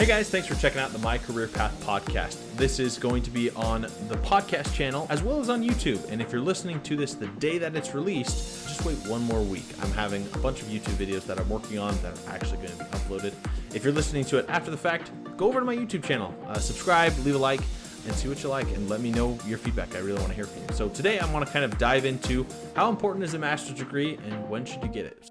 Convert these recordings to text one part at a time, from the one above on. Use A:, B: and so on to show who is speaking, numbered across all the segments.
A: guys, thanks for checking out the My Career Path podcast. This is going to be on the podcast channel as well as on YouTube. And if you're listening to this the day that it's released, just wait one more week. I'm having a bunch of YouTube videos that I'm working on that are actually going to be uploaded. If you're listening to it after the fact, go over to my YouTube channel, subscribe, leave a like, and see what you like, and let me know your feedback. I really want to hear from you. So today I want to kind of dive into how important is a master's degree and when should you get it?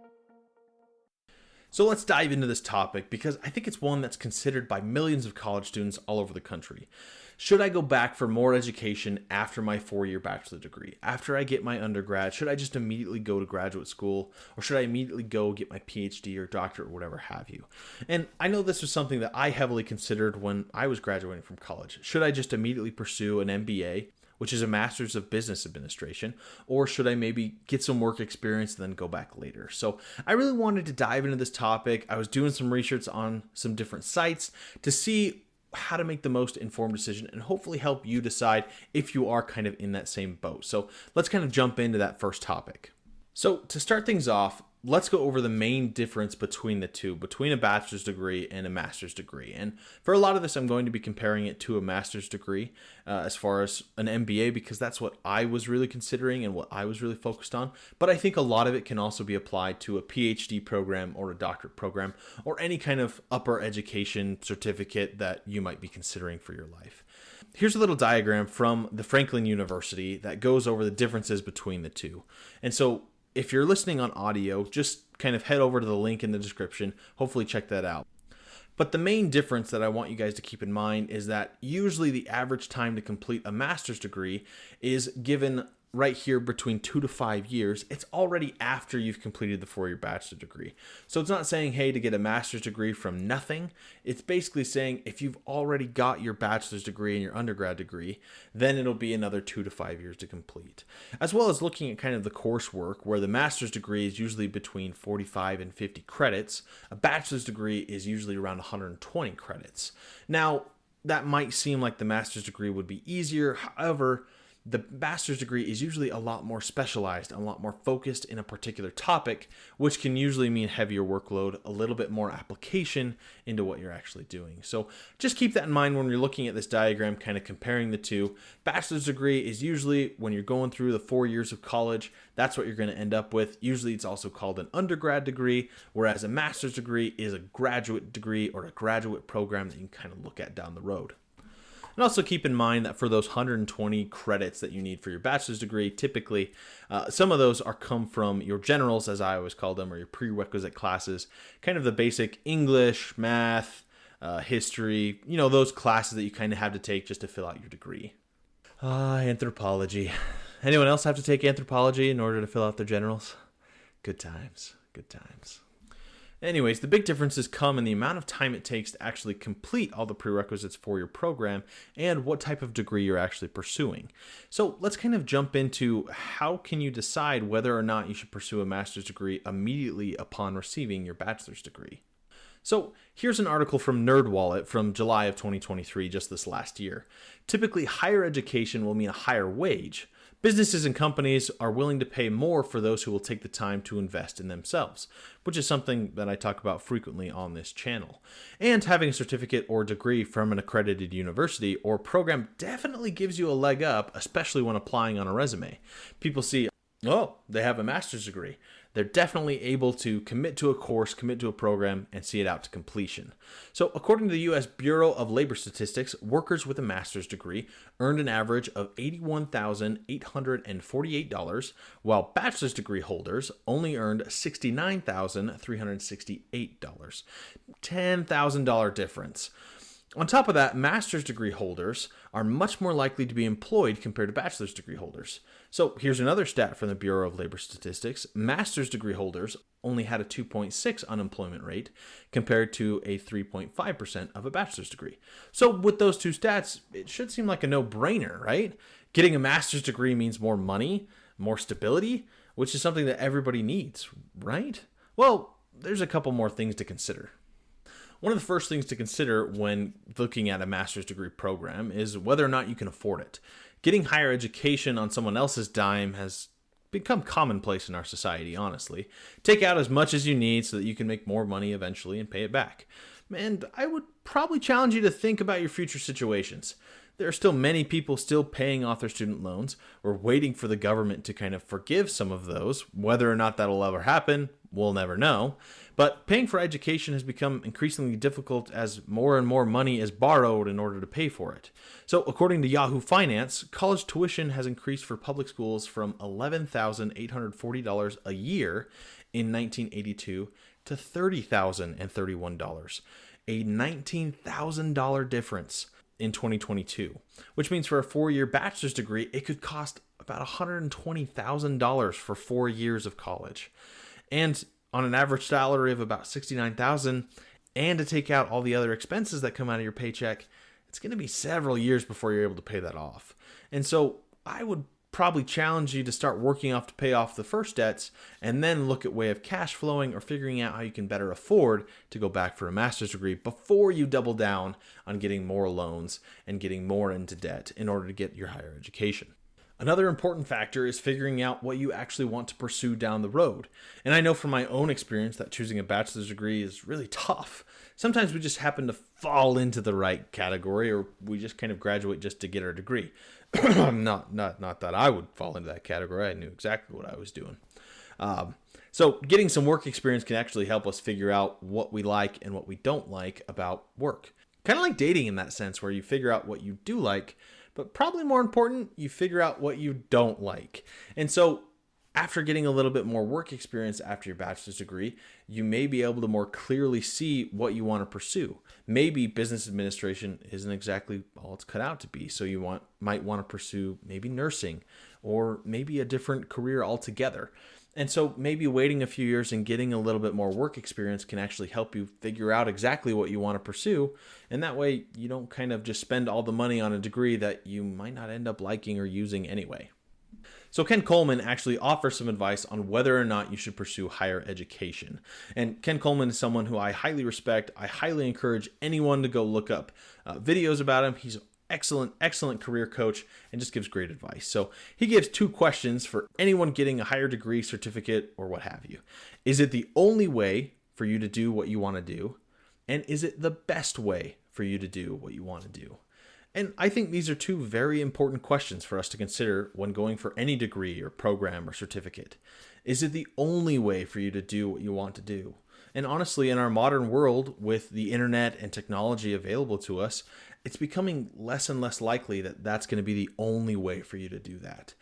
A: So let's dive into this topic because I think it's one that's considered by millions of college students all over the country. Should I go back for more education after my 4-year bachelor degree? After I get my undergrad, should I just immediately go to graduate school, or should I immediately go get my PhD or doctorate or whatever have you? And I know this was something that I heavily considered when I was graduating from college. Should I just immediately pursue an MBA, which is a Master's of Business Administration, or should I maybe get some work experience and then go back later? So I really wanted to dive into this topic. I was doing some research on some different sites to see how to make the most informed decision and hopefully help you decide if you are kind of in that same boat. So let's kind of jump into that first topic. So to start things off, let's go over the main difference between the two, between a bachelor's degree and a master's degree. And for a lot of this, I'm going to be comparing it to a master's degree as far as an MBA, because that's what I was really considering and what I was really focused on. But I think a lot of it can also be applied to a PhD program or a doctorate program or any kind of upper education certificate that you might be considering for your life. Here's a little diagram from the Franklin University that goes over the differences between the two. And so if you're listening on audio, just kind of head over to the link in the description. Hopefully check that out. But the main difference that I want you guys to keep in mind is that usually the average time to complete a master's degree is given right here between 2 to 5 years. It's already after you've completed the 4-year bachelor degree. So it's not saying, hey, to get a master's degree from nothing. It's basically saying if you've already got your bachelor's degree and your undergrad degree, then it'll be another 2 to 5 years to complete. As well as looking at kind of the coursework, where the master's degree is usually between 45 and 50 credits. A bachelor's degree is usually around 120 credits. Now, that might seem like the master's degree would be easier. However, the master's degree is usually a lot more specialized, a lot more focused in a particular topic, which can usually mean heavier workload, a little bit more application into what you're actually doing. So just keep that in mind when you're looking at this diagram, kind of comparing the two. Bachelor's degree is usually when you're going through the 4 years of college, that's what you're going to end up with. Usually it's also called an undergrad degree, whereas a master's degree is a graduate degree or a graduate program that you can kind of look at down the road. And also keep in mind that for those 120 credits that you need for your bachelor's degree, typically some of those come from your generals, as I always call them, or your prerequisite classes, kind of the basic English, math, history, those classes that you kind of have to take just to fill out your degree. Anthropology. Anyone else have to take anthropology in order to fill out their generals? Good times, good times. Anyways, the big differences come in the amount of time it takes to actually complete all the prerequisites for your program and what type of degree you're actually pursuing. So let's kind of jump into how can you decide whether or not you should pursue a master's degree immediately upon receiving your bachelor's degree. So here's an article from NerdWallet from July of 2023, just this last year. Typically, higher education will mean a higher wage. Businesses and companies are willing to pay more for those who will take the time to invest in themselves, which is something that I talk about frequently on this channel. And having a certificate or degree from an accredited university or program definitely gives you a leg up, especially when applying on a resume. People see, oh, they have a master's degree. They're definitely able to commit to a course, commit to a program, and see it out to completion. So according to the U.S. Bureau of Labor Statistics, workers with a master's degree earned an average of $81,848, while bachelor's degree holders only earned $69,368. $10,000 difference. On top of that, master's degree holders are much more likely to be employed compared to bachelor's degree holders. So here's another stat from the Bureau of Labor Statistics. Master's degree holders only had a 2.6 unemployment rate compared to a 3.5% of a bachelor's degree. So with those two stats, it should seem like a no-brainer, right? Getting a master's degree means more money, more stability, which is something that everybody needs, right? Well, there's a couple more things to consider. One of the first things to consider when looking at a master's degree program is whether or not you can afford it. Getting higher education on someone else's dime has become commonplace in our society, honestly. Take out as much as you need so that you can make more money eventually and pay it back. And I would probably challenge you to think about your future situations. There are still many people still paying off their student loans or waiting for the government to kind of forgive some of those. Whether or not that'll ever happen, we'll never know. But paying for education has become increasingly difficult as more and more money is borrowed in order to pay for it. So according to Yahoo Finance, college tuition has increased for public schools from $11,840 a year in 1982 to $30,031, a $19,000 difference in 2022, which means for a 4-year bachelor's degree, it could cost about $120,000 for 4 years of college. And on an average salary of about $69,000, and to take out all the other expenses that come out of your paycheck, it's going to be several years before you're able to pay that off. And so I would probably challenge you to start working off to pay off the first debts and then look at way of cash flowing or figuring out how you can better afford to go back for a master's degree before you double down on getting more loans and getting more into debt in order to get your higher education. Another important factor is figuring out what you actually want to pursue down the road. And I know from my own experience that choosing a bachelor's degree is really tough. Sometimes we just happen to fall into the right category, or we just kind of graduate just to get our degree. Not that I would fall into that category. I knew exactly what I was doing. So getting some work experience can actually help us figure out what we like and what we don't like about work. Kind of like dating in that sense, where you figure out what you do like, but probably more important, you figure out what you don't like. And so after getting a little bit more work experience after your bachelor's degree, you may be able to more clearly see what you want to pursue. Maybe business administration isn't exactly all it's cut out to be. So you might want to pursue maybe nursing or maybe a different career altogether. And so maybe waiting a few years and getting a little bit more work experience can actually help you figure out exactly what you want to pursue. And that way you don't kind of just spend all the money on a degree that you might not end up liking or using anyway. So Ken Coleman actually offers some advice on whether or not you should pursue higher education. And Ken Coleman is someone who I highly respect. I highly encourage anyone to go look up videos about him. He's excellent career coach and just gives great advice. So he gives 2 questions for anyone getting a higher degree, certificate, or what have you. Is it the only way for you to do what you want to do? And is it the best way for you to do what you want to do? And I think these are 2 very important questions for us to consider when going for any degree or program or certificate. Is it the only way for you to do what you want to do? And honestly, in our modern world, with the internet and technology available to us, it's becoming less and less likely that that's going to be the only way for you to do that.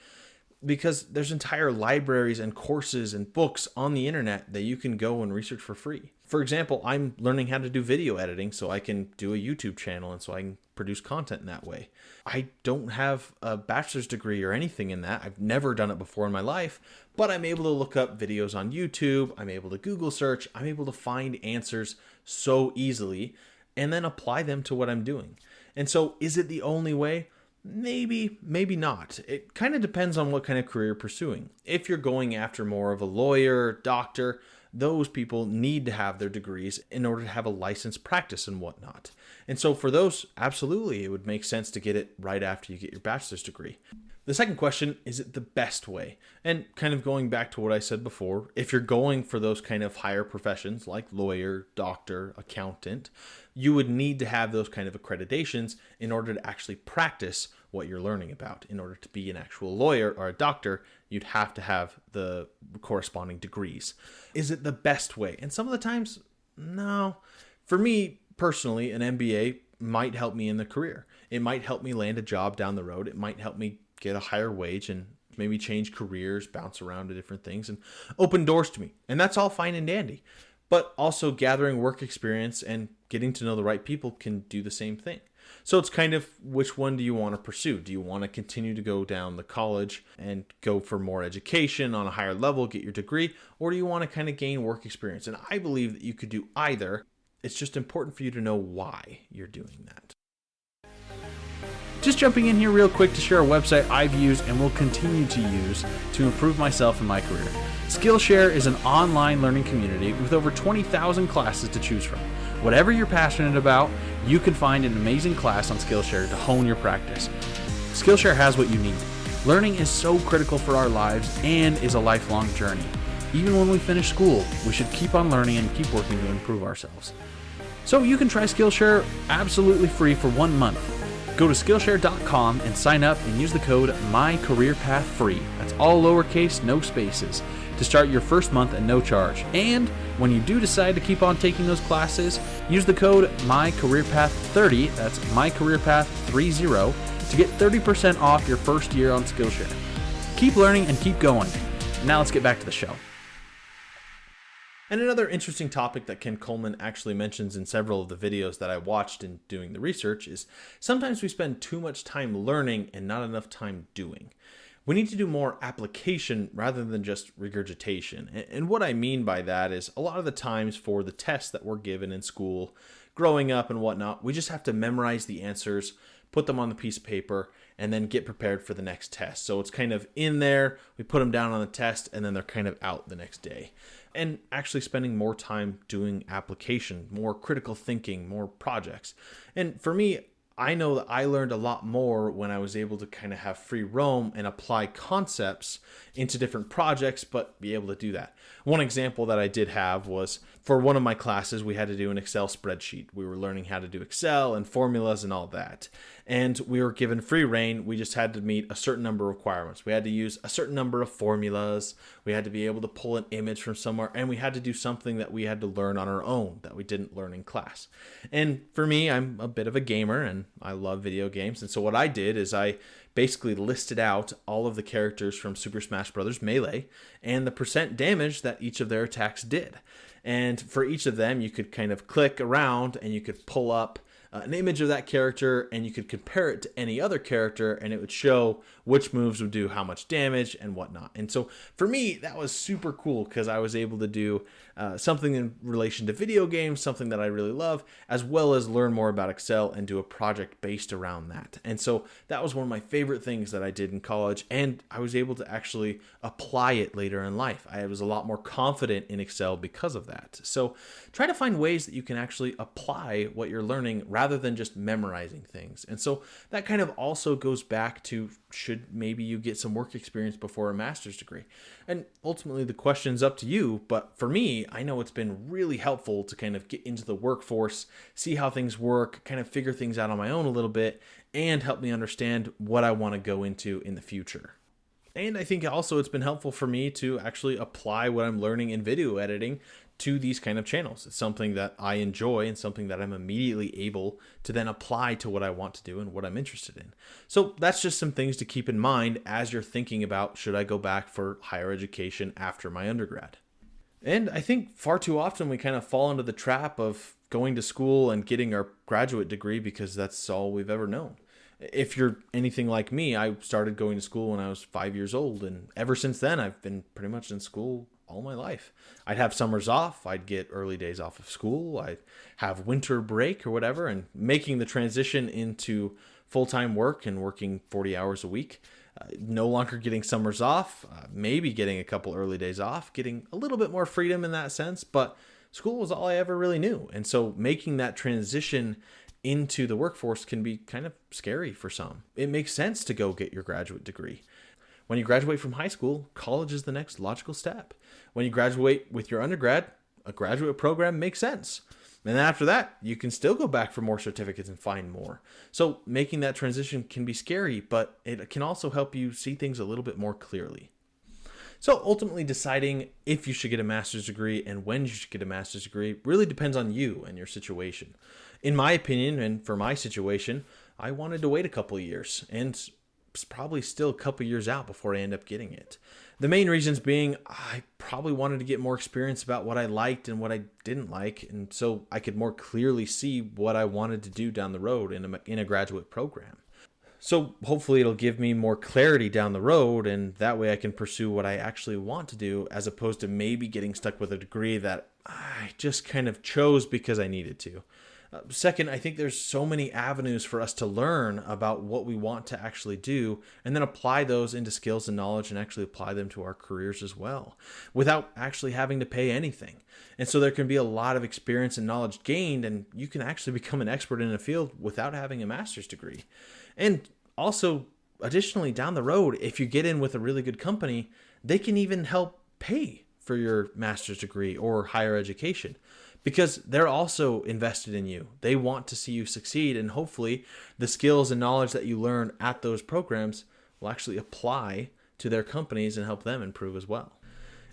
A: Because there's entire libraries and courses and books on the internet that you can go and research for free. For example, I'm learning how to do video editing so I can do a YouTube channel and so I can produce content in that way. I don't have a bachelor's degree or anything in that. I've never done it before in my life, but I'm able to look up videos on YouTube. I'm able to Google search. I'm able to find answers so easily and then apply them to what I'm doing. And so is it the only way? Maybe, maybe not. It kind of depends on what kind of career you're pursuing. If you're going after more of a lawyer, doctor, those people need to have their degrees in order to have a licensed practice and whatnot. And so for those, absolutely, it would make sense to get it right after you get your bachelor's degree. The second question, is it the best way? And kind of going back to what I said before, if you're going for those kind of higher professions like lawyer, doctor, accountant, you would need to have those kind of accreditations in order to actually practice what you're learning about. In order to be an actual lawyer or a doctor, you'd have to have the corresponding degrees. Is it the best way? And some of the times, no. For me personally, an MBA might help me in the career. It might help me land a job down the road. It might help me get a higher wage and maybe change careers, bounce around to different things and open doors to me. And that's all fine and dandy. But also gathering work experience and getting to know the right people can do the same thing. So it's kind of, which one do you want to pursue? Do you want to continue to go down the college and go for more education on a higher level, get your degree, or do you want to kind of gain work experience? And I believe that you could do either. It's just important for you to know why you're doing that. Just jumping in here real quick to share a website I've used and will continue to use to improve myself and my career. Skillshare is an online learning community with over 20,000 classes to choose from. Whatever you're passionate about, you can find an amazing class on Skillshare to hone your practice. Skillshare has what you need. Learning is so critical for our lives and is a lifelong journey. Even when we finish school, we should keep on learning and keep working to improve ourselves.
B: So you can try Skillshare absolutely free for 1 month. Go to Skillshare.com and sign up and use the code MyCareerPathFree. That's all lowercase, no spaces, to start your first month at no charge. And when you do decide to keep on taking those classes, use the code MyCareerPath30, that's MyCareerPath30, to get 30% off your first year on Skillshare. Keep learning and keep going. Now let's get back to the show.
A: And another interesting topic that Ken Coleman actually mentions in several of the videos that I watched in doing the research is sometimes we spend too much time learning and not enough time doing. We need to do more application rather than just regurgitation. And what I mean by that is a lot of the times for the tests that we're given in school, growing up and whatnot, we just have to memorize the answers, put them on the piece of paper, and then get prepared for the next test. So it's kind of in there, we put them down on the test, and then they're kind of out the next day. And actually spending more time doing application, more critical thinking, more projects. And for me, I know that I learned a lot more when I was able to kind of have free roam and apply concepts into different projects, but be able to do that. One example that I did have was for one of my classes, we had to do an Excel spreadsheet. We were learning how to do Excel and formulas and all that. And we were given free reign. We just had to meet a certain number of requirements. We had to use a certain number of formulas. We had to be able to pull an image from somewhere. And we had to do something that we had to learn on our own that we didn't learn in class. And for me, I'm a bit of a gamer and I love video games. And so what I did is I basically listed out all of the characters from Super Smash Bros. Melee and the percent damage that each of their attacks did. And for each of them, you could kind of click around and you could pull up an image of that character and you could compare it to any other character and it would show which moves would do how much damage and whatnot. And so for me, that was super cool because I was able to do something in relation to video games, something that I really love, as well as learn more about Excel and do a project based around that. And so that was one of my favorite things that I did in college, and I was able to actually apply it later in life. I was a lot more confident in Excel because of that. So try to find ways that you can actually apply what you're learning rather than just memorizing things. And so that kind of also goes back to, should maybe you get some work experience before a master's degree? And ultimately the question's up to you, but for me, I know it's been really helpful to kind of get into the workforce, see how things work, kind of figure things out on my own a little bit, and help me understand what I want to go into in the future. And I think also it's been helpful for me to actually apply what I'm learning in video editing to these kind of channels. It's something that I enjoy and something that I'm immediately able to then apply to what I want to do and what I'm interested in. So that's just some things to keep in mind as you're thinking about, should I go back for higher education after my undergrad? And I think far too often we kind of fall into the trap of going to school and getting our graduate degree because that's all we've ever known. If you're anything like me, I started going to school when I was 5 years old, and ever since then I've been pretty much in school all my life. I'd have summers off, I'd get early days off of school, I'd have winter break or whatever, and making the transition into full-time work and working 40 hours a week, no longer getting summers off, maybe getting a couple early days off, getting a little bit more freedom in that sense, but school was all I ever really knew. And so making that transition into the workforce can be kind of scary for some. It makes sense to go get your graduate degree. When you graduate from high school, college is the next logical step. When you graduate with your undergrad, a graduate program makes sense. And then after that, you can still go back for more certificates and find more. So making that transition can be scary, but it can also help you see things a little bit more clearly. So ultimately deciding if you should get a master's degree and when you should get a master's degree really depends on you and your situation. In my opinion, and for my situation, I wanted to wait a couple of years, and it's probably still a couple of years out before I end up getting it. The main reasons being I probably wanted to get more experience about what I liked and what I didn't like, and so I could more clearly see what I wanted to do down the road in a graduate program. So hopefully it'll give me more clarity down the road, and that way I can pursue what I actually want to do, as opposed to maybe getting stuck with a degree that I just kind of chose because I needed to. Second, I think there's so many avenues for us to learn about what we want to actually do and then apply those into skills and knowledge and actually apply them to our careers as well without actually having to pay anything. And so there can be a lot of experience and knowledge gained, and you can actually become an expert in a field without having a master's degree. And also, additionally, down the road, if you get in with a really good company, they can even help pay for your master's degree or higher education. because they're also invested in you. They want to see you succeed, and hopefully the skills and knowledge that you learn at those programs will actually apply to their companies and help them improve as well.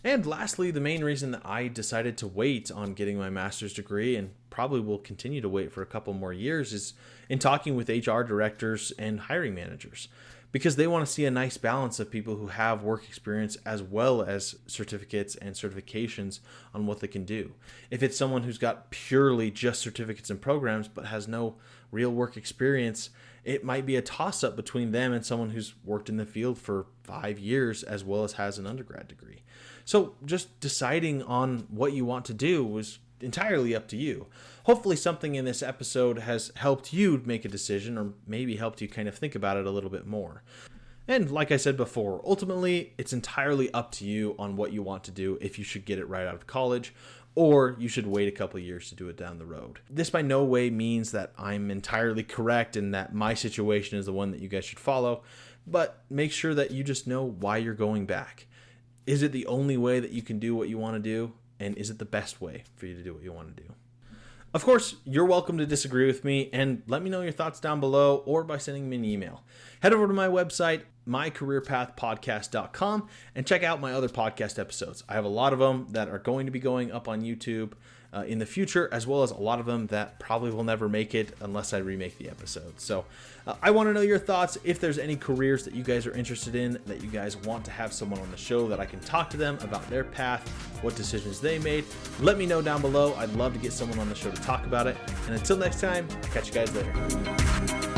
A: And lastly, the main reason that I decided to wait on getting my master's degree, and probably will continue to wait for a couple more years, is in talking with HR directors and hiring managers, because they want to see a nice balance of people who have work experience as well as certificates and certifications on what they can do. If it's someone who's got purely just certificates and programs but has no real work experience, it might be a toss-up between them and someone who's worked in the field for 5 years as well as has an undergrad degree. So just deciding on what you want to do was entirely up to you. Hopefully something in this episode has helped you make a decision, or maybe helped you kind of think about it a little bit more. And like I said before, ultimately it's entirely up to you on what you want to do, if you should get it right out of college, or you should wait a couple of years to do it down the road. This by no way means that I'm entirely correct and that my situation is the one that you guys should follow, but make sure that you just know why you're going back. Is it the only way that you can do what you want to do? And is it the best way for you to do what you want to do? Of course, you're welcome to disagree with me, and let me know your thoughts down below or by sending me an email. Head over to my website, mycareerpathpodcast.com, and check out my other podcast episodes. I have a lot of them that are going to be going up on YouTube in the future, as well as a lot of them that probably will never make it unless I remake the episode. So I want to know your thoughts. If there's any careers that you guys are interested in, that you guys want to have someone on the show that I can talk to them about their path, what decisions they made, let me know down below. I'd love to get someone on the show to talk about it. And until next time, catch you guys later.